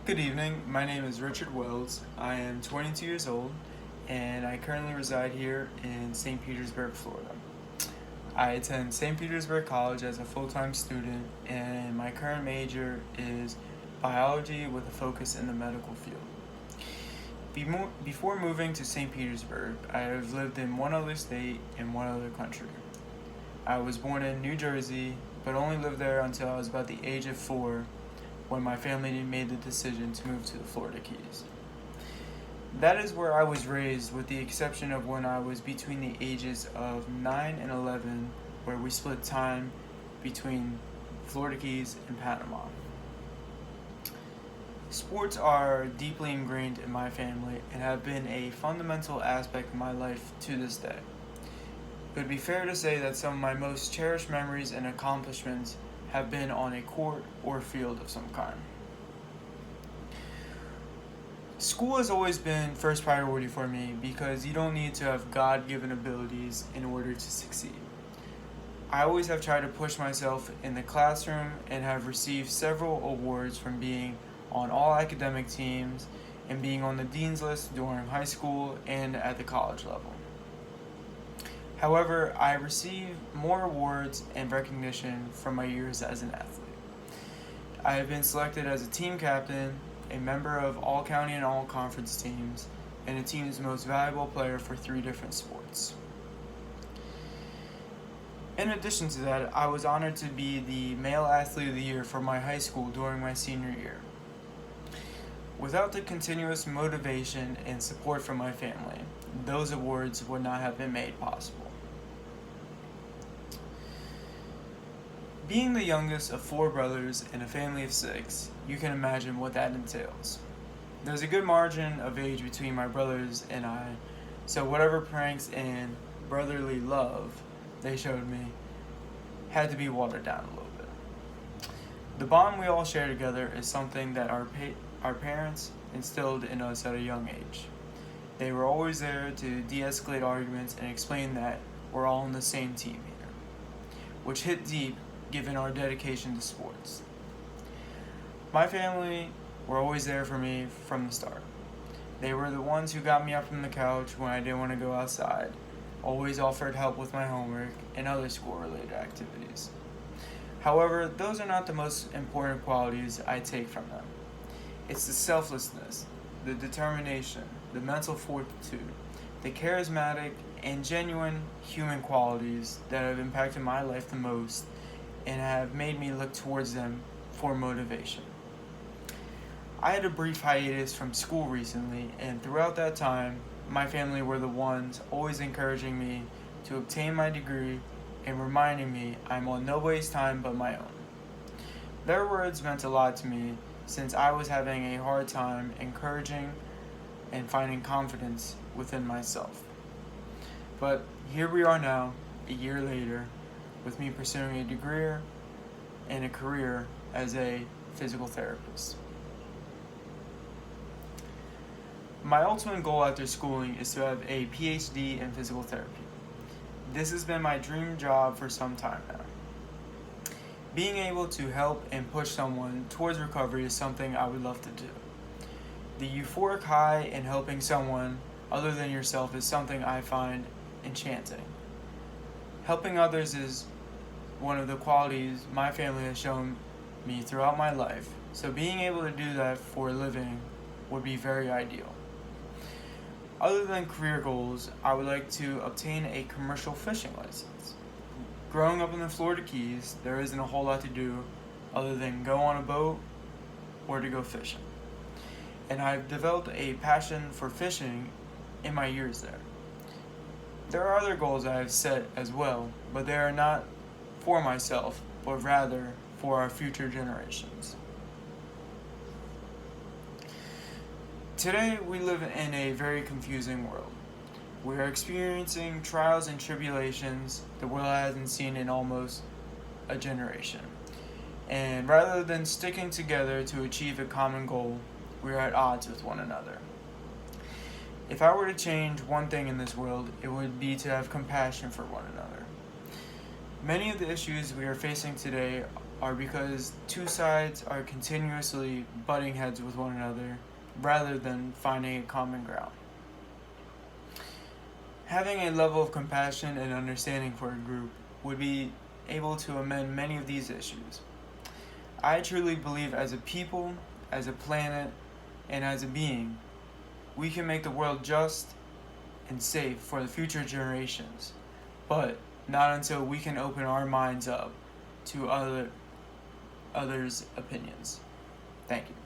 Good evening. My name is Richard Wells. I am 22 years old, and I currently reside here in St. Petersburg, Florida. I attend St. Petersburg College as a full-time student, and my current major is biology with a focus in the medical field. Before moving to St. Petersburg, I have lived in one other state and one other country. I was born in New Jersey, but only lived there until I was about the age of 4 when my family made the decision to move to the Florida Keys. That is where I was raised, with the exception of when I was between the ages of 9 and 11, where we split time between Florida Keys and Panama. Sports are deeply ingrained in my family and have been a fundamental aspect of my life to this day. It would be fair to say that some of my most cherished memories and accomplishments have been on a court or field of some kind. School has always been first priority for me because you don't need to have God-given abilities in order to succeed. I always have tried to push myself in the classroom and have received several awards from being on all academic teams and being on the dean's list during high school and at the college level. However, I received more awards and recognition from my years as an athlete. I have been selected as a team captain, a member of all county and all conference teams, and a team's most valuable player for 3 different sports. In addition to that, I was honored to be the Male Athlete of the Year for my high school during my senior year. Without the continuous motivation and support from my family, those awards would not have been made possible. Being the youngest of 4 brothers in a family of 6, you can imagine what that entails. There's a good margin of age between my brothers and I, so whatever pranks and brotherly love they showed me had to be watered down a little bit. The bond we all share together is something that our parents instilled in us at a young age. They were always there to de-escalate arguments and explain that we're all on the same team here, which hit deep given our dedication to sports. My family were always there for me from the start. They were the ones who got me up from the couch when I didn't want to go outside, always offered help with my homework and other school-related activities. However, those are not the most important qualities I take from them. It's the selflessness, the determination, the mental fortitude, the charismatic and genuine human qualities that have impacted my life the most and have made me look towards them for motivation. I had a brief hiatus from school recently, and throughout that time, my family were the ones always encouraging me to obtain my degree and reminding me I'm on nobody's time but my own. Their words meant a lot to me since I was having a hard time encouraging and finding confidence within myself. But here we are now, a year later, with me pursuing a degree and a career as a physical therapist. My ultimate goal after schooling is to have a PhD in physical therapy. This has been my dream job for some time now. Being able to help and push someone towards recovery is something I would love to do. The euphoric high in helping someone other than yourself is something I find enchanting. Helping others is one of the qualities my family has shown me throughout my life, so being able to do that for a living would be very ideal. Other than career goals, I would like to obtain a commercial fishing license. Growing up in the Florida Keys, there isn't a whole lot to do other than go on a boat or to go fishing. And I've developed a passion for fishing in my years there. There are other goals I have set as well, but they are not for myself, but rather for our future generations. Today, we live in a very confusing world. We are experiencing trials and tribulations the world hasn't seen in almost a generation. And rather than sticking together to achieve a common goal, we are at odds with one another. If I were to change one thing in this world, it would be to have compassion for one another. Many of the issues we are facing today are because two sides are continuously butting heads with one another rather than finding a common ground. Having a level of compassion and understanding for a group would be able to amend many of these issues. I truly believe as a people, as a planet, and as a being, we can make the world just and safe for the future generations, but not until we can open our minds up to others' opinions. Thank you.